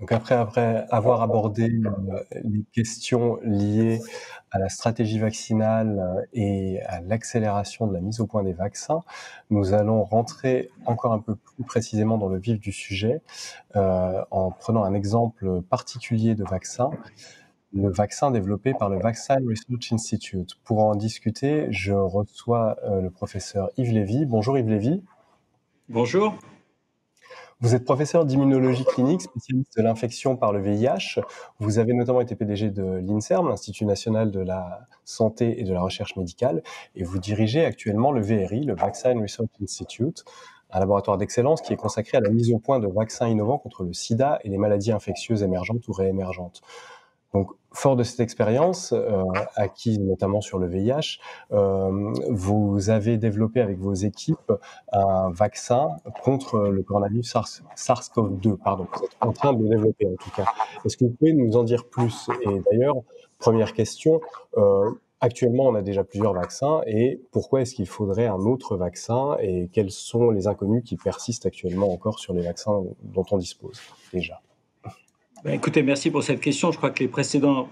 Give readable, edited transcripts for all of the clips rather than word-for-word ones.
Donc après avoir abordé les questions liées à la stratégie vaccinale et à l'accélération de la mise au point des vaccins, nous allons rentrer encore un peu plus précisément dans le vif du sujet en prenant un exemple particulier de vaccin, le vaccin développé par le Vaccine Research Institute. Pour en discuter, je reçois le professeur Yves Lévy. Bonjour Yves Lévy. Bonjour. Vous êtes professeur d'immunologie clinique, spécialiste de l'infection par le VIH. Vous avez notamment été PDG de l'INSERM, l'Institut national de la santé et de la recherche médicale, et vous dirigez actuellement le VRI, le Vaccine Research Institute, un laboratoire d'excellence qui est consacré à la mise au point de vaccins innovants contre le sida et les maladies infectieuses émergentes ou réémergentes. Donc, fort de cette expérience, acquise notamment sur le VIH, vous avez développé avec vos équipes un vaccin contre le coronavirus SARS-CoV-2, pardon. Vous êtes en train de le développer en tout cas. Est-ce que vous pouvez nous en dire plus? Et d'ailleurs, première question, actuellement on a déjà plusieurs vaccins et pourquoi est-ce qu'il faudrait un autre vaccin et quels sont les inconnus qui persistent actuellement encore sur les vaccins dont on dispose déjà? Écoutez, merci pour cette question. Je crois que les précédents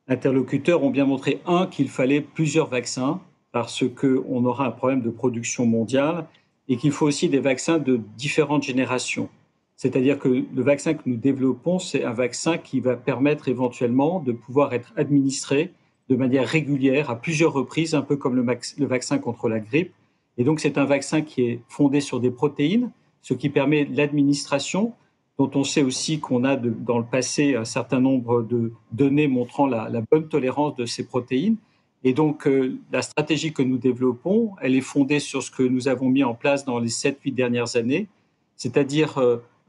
interlocuteurs ont bien montré, qu'il fallait plusieurs vaccins parce qu'on aura un problème de production mondiale et qu'il faut aussi des vaccins de différentes générations. C'est-à-dire que le vaccin que nous développons, c'est un vaccin qui va permettre éventuellement de pouvoir être administré de manière régulière à plusieurs reprises, un peu comme le vaccin contre la grippe. Et donc, c'est un vaccin qui est fondé sur des protéines, ce qui permet l'administration, dont on sait aussi qu'on a dans le passé un certain nombre de données montrant la bonne tolérance de ces protéines. Et donc, la stratégie que nous développons, elle est fondée sur ce que nous avons mis en place dans les 7-8 dernières années, c'est-à-dire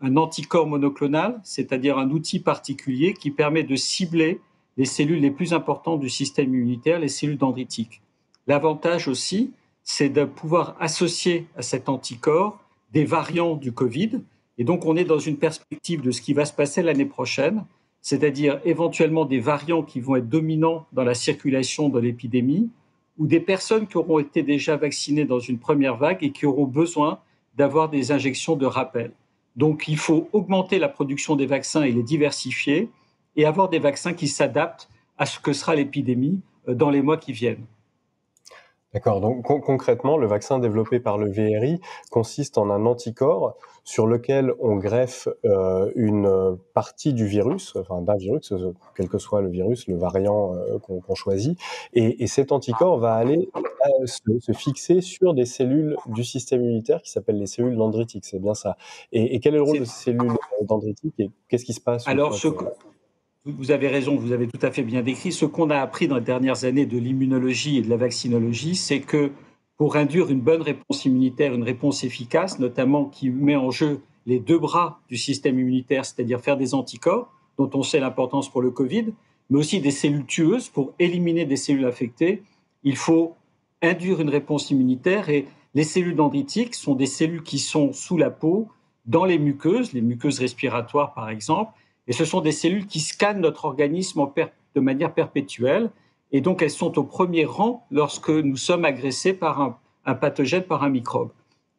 un anticorps monoclonal, c'est-à-dire un outil particulier qui permet de cibler les cellules les plus importantes du système immunitaire, les cellules dendritiques. L'avantage aussi, c'est de pouvoir associer à cet anticorps des variants du Covid. Et donc, on est dans une perspective de ce qui va se passer l'année prochaine, c'est-à-dire éventuellement des variants qui vont être dominants dans la circulation de l'épidémie, ou des personnes qui auront été déjà vaccinées dans une première vague et qui auront besoin d'avoir des injections de rappel. Donc, il faut augmenter la production des vaccins et les diversifier, et avoir des vaccins qui s'adaptent à ce que sera l'épidémie dans les mois qui viennent. D'accord, donc concrètement, le vaccin développé par le VRI consiste en un anticorps sur lequel on greffe une partie du virus, enfin d'un virus, quel que soit le virus, le variant qu'on choisit, et cet anticorps va aller se fixer sur des cellules du système immunitaire qui s'appellent les cellules dendritiques, c'est bien ça. Et quel est le rôle de ces cellules dendritiques et qu'est-ce qui se passe une Alors, fois que... vous avez raison, vous avez tout à fait bien décrit. Ce qu'on a appris dans les dernières années de l'immunologie et de la vaccinologie, c'est que pour induire une bonne réponse immunitaire, une réponse efficace, notamment qui met en jeu les deux bras du système immunitaire, c'est-à-dire faire des anticorps, dont on sait l'importance pour le Covid, mais aussi des cellules tueuses pour éliminer des cellules infectées, il faut induire une réponse immunitaire. Et les cellules dendritiques sont des cellules qui sont sous la peau, dans les muqueuses respiratoires par exemple, et ce sont des cellules qui scannent notre organisme de manière perpétuelle. Et donc, elles sont au premier rang lorsque nous sommes agressés par un pathogène, par un microbe.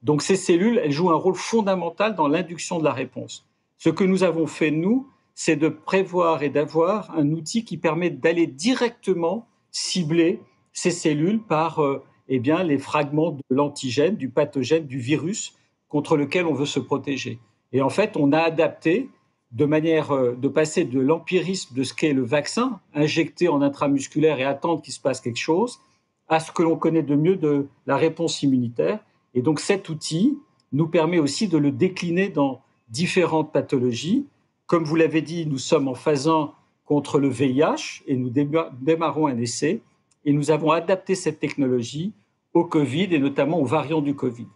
Donc, ces cellules, elles jouent un rôle fondamental dans l'induction de la réponse. Ce que nous avons fait, nous, c'est de prévoir et d'avoir un outil qui permet d'aller directement cibler ces cellules par les fragments de l'antigène, du pathogène, du virus contre lequel on veut se protéger. Et en fait, on a adapté de manière de passer de l'empirisme de ce qu'est le vaccin, injecté en intramusculaire et attendre qu'il se passe quelque chose, à ce que l'on connaît de mieux de la réponse immunitaire. Et donc cet outil nous permet aussi de le décliner dans différentes pathologies. Comme vous l'avez dit, nous sommes en phase 1 contre le VIH et nous démarrons un essai. Et nous avons adapté cette technologie au Covid et notamment aux variants du Covid.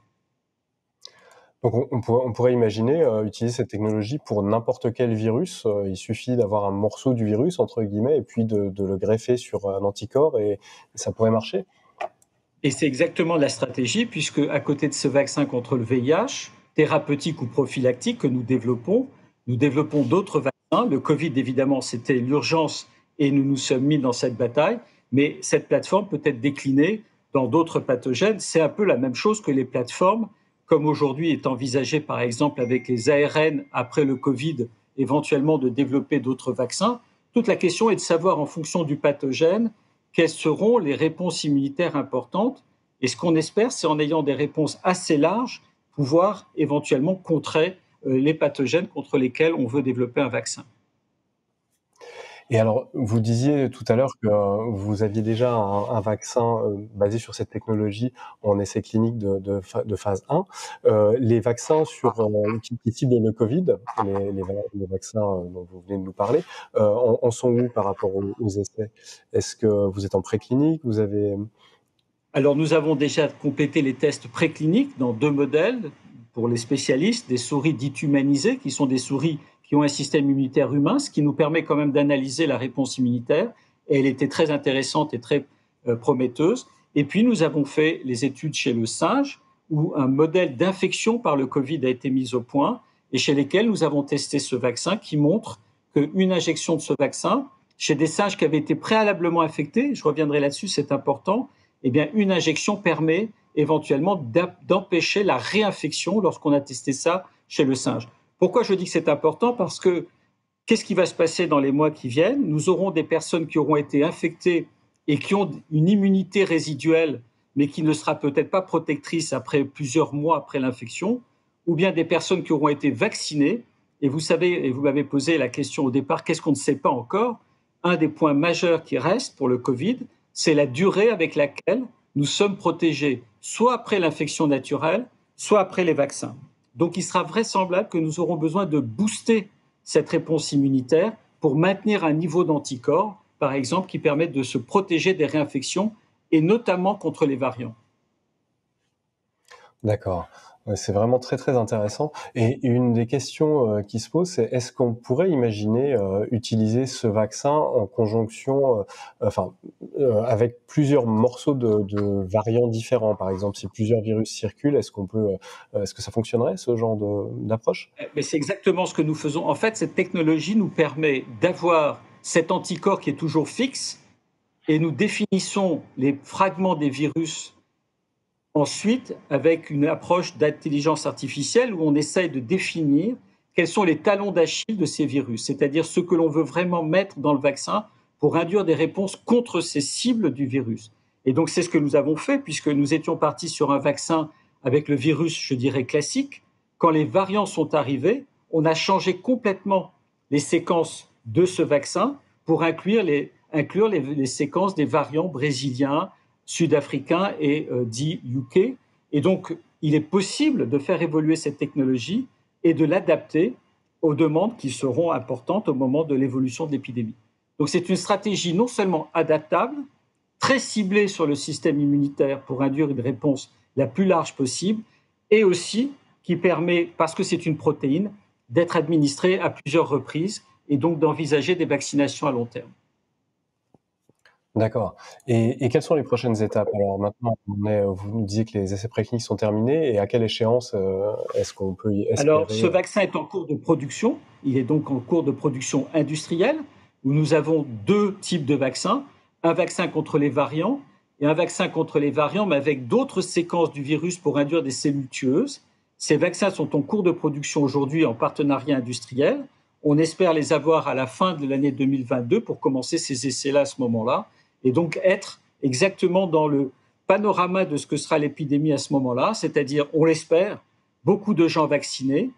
Donc on pourrait imaginer utiliser cette technologie pour n'importe quel virus. Il suffit d'avoir un morceau du virus, entre guillemets, et puis de le greffer sur un anticorps et ça pourrait marcher. Et c'est exactement la stratégie, puisque à côté de ce vaccin contre le VIH, thérapeutique ou prophylactique que nous développons d'autres vaccins. Le Covid, évidemment, c'était l'urgence et nous nous sommes mis dans cette bataille, mais cette plateforme peut être déclinée dans d'autres pathogènes. C'est un peu la même chose que les plateformes, comme aujourd'hui est envisagé par exemple avec les ARN après le Covid éventuellement de développer d'autres vaccins. Toute la question est de savoir, en fonction du pathogène, quelles seront les réponses immunitaires importantes. Et ce qu'on espère, c'est en ayant des réponses assez larges, pouvoir éventuellement contrer les pathogènes contre lesquels on veut développer un vaccin. Et alors, vous disiez tout à l'heure que vous aviez déjà un vaccin basé sur cette technologie en essai clinique de phase 1. Les vaccins qui ciblent le Covid, les vaccins dont vous venez de nous parler, en sont où par rapport aux essais? Est-ce que vous êtes en préclinique? Vous avez... Alors, nous avons déjà complété les tests précliniques dans 2 modèles pour les spécialistes, des souris dites humanisées, qui sont des souris qui ont un système immunitaire humain, ce qui nous permet quand même d'analyser la réponse immunitaire. Et elle était très intéressante et très prometteuse. Et puis, nous avons fait les études chez le singe, où un modèle d'infection par le Covid a été mis au point, et chez lesquels nous avons testé ce vaccin qui montre qu'une injection de ce vaccin, chez des singes qui avaient été préalablement infectés, je reviendrai là-dessus, c'est important, eh bien, une injection permet éventuellement d'empêcher la réinfection lorsqu'on a testé ça chez le singe. Pourquoi je dis que c'est important? Parce que qu'est-ce qui va se passer dans les mois qui viennent? Nous aurons des personnes qui auront été infectées et qui ont une immunité résiduelle, mais qui ne sera peut-être pas protectrice après plusieurs mois après l'infection, ou bien des personnes qui auront été vaccinées. Et vous savez, et vous m'avez posé la question au départ, qu'est-ce qu'on ne sait pas encore? Un des points majeurs qui reste pour le Covid, c'est la durée avec laquelle nous sommes protégés, soit après l'infection naturelle, soit après les vaccins. Donc, il sera vraisemblable que nous aurons besoin de booster cette réponse immunitaire pour maintenir un niveau d'anticorps, par exemple, qui permette de se protéger des réinfections et notamment contre les variants. D'accord. Ouais, c'est vraiment très, très intéressant. Et une des questions qui se pose, c'est est-ce qu'on pourrait imaginer utiliser ce vaccin en conjonction, avec plusieurs morceaux de variants différents? Par exemple, si plusieurs virus circulent, est-ce que ça fonctionnerait, ce genre d'approche? Mais c'est exactement ce que nous faisons. En fait, cette technologie nous permet d'avoir cet anticorps qui est toujours fixe et nous définissons les fragments des virus ensuite, avec une approche d'intelligence artificielle où on essaye de définir quels sont les talons d'Achille de ces virus, c'est-à-dire ce que l'on veut vraiment mettre dans le vaccin pour induire des réponses contre ces cibles du virus. Et donc, c'est ce que nous avons fait, puisque nous étions partis sur un vaccin avec le virus, je dirais, classique. Quand les variants sont arrivés, on a changé complètement les séquences de ce vaccin pour inclure les séquences des variants brésiliens, sud-africain et dit UK. Et donc, il est possible de faire évoluer cette technologie et de l'adapter aux demandes qui seront importantes au moment de l'évolution de l'épidémie. Donc, c'est une stratégie non seulement adaptable, très ciblée sur le système immunitaire pour induire une réponse la plus large possible, et aussi qui permet, parce que c'est une protéine, d'être administrée à plusieurs reprises et donc d'envisager des vaccinations à long terme. D'accord. Et quelles sont les prochaines étapes? Alors maintenant, vous nous disiez que les essais précliniques sont terminés, et à quelle échéance est-ce qu'on peut y Alors, espérer? ce vaccin est en cours de production. Il est donc en cours de production industrielle, où nous avons 2 types de vaccins. Un vaccin contre les variants et un vaccin contre les variants, mais avec d'autres séquences du virus pour induire des cellules tueuses. Ces vaccins sont en cours de production aujourd'hui en partenariat industriel. On espère les avoir à la fin de l'année 2022 pour commencer ces essais-là à ce moment-là, et donc être exactement dans le panorama de ce que sera l'épidémie à ce moment-là, c'est-à-dire, on l'espère, beaucoup de gens vaccinés,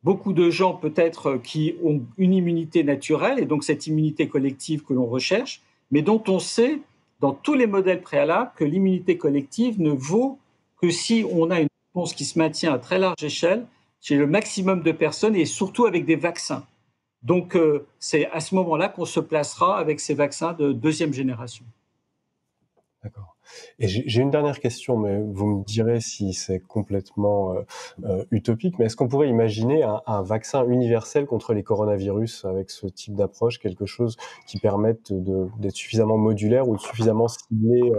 beaucoup de gens peut-être qui ont une immunité naturelle, et donc cette immunité collective que l'on recherche, mais dont on sait, dans tous les modèles préalables, que l'immunité collective ne vaut que si on a une réponse qui se maintient à très large échelle chez le maximum de personnes, et surtout avec des vaccins. Donc, c'est à ce moment-là qu'on se placera avec ces vaccins de 2e génération. D'accord. Et j'ai une dernière question, mais vous me direz si c'est complètement utopique, mais est-ce qu'on pourrait imaginer un vaccin universel contre les coronavirus avec ce type d'approche, quelque chose qui permette d'être suffisamment modulaire ou suffisamment ciblé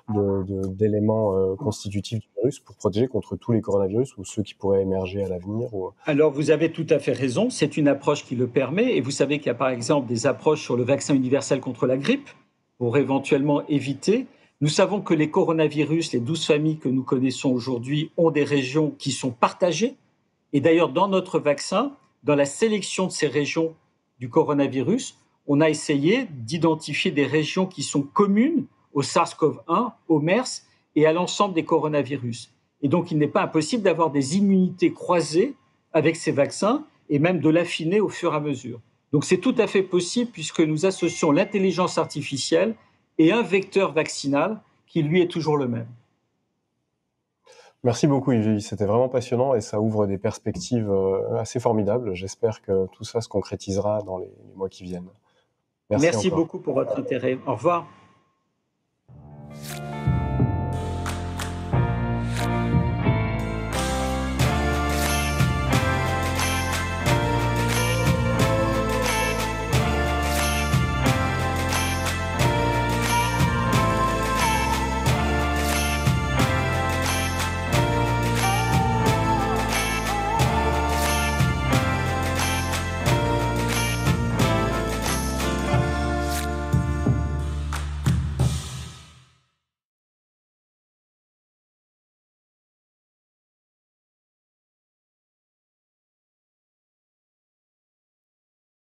d'éléments constitutifs du virus pour protéger contre tous les coronavirus ou ceux qui pourraient émerger à l'avenir Alors, vous avez tout à fait raison, c'est une approche qui le permet, et vous savez qu'il y a par exemple des approches sur le vaccin universel contre la grippe, pour éventuellement éviter. Nous savons que les coronavirus, les 12 familles que nous connaissons aujourd'hui, ont des régions qui sont partagées. Et d'ailleurs, dans notre vaccin, dans la sélection de ces régions du coronavirus, on a essayé d'identifier des régions qui sont communes au SARS-CoV-1, au MERS et à l'ensemble des coronavirus. Et donc, il n'est pas impossible d'avoir des immunités croisées avec ces vaccins et même de l'affiner au fur et à mesure. Donc, c'est tout à fait possible puisque nous associons l'intelligence artificielle et un vecteur vaccinal qui, lui, est toujours le même. Merci beaucoup Yves, c'était vraiment passionnant et ça ouvre des perspectives assez formidables. J'espère que tout ça se concrétisera dans les mois qui viennent. Merci encore. beaucoup pour votre intérêt. Au revoir.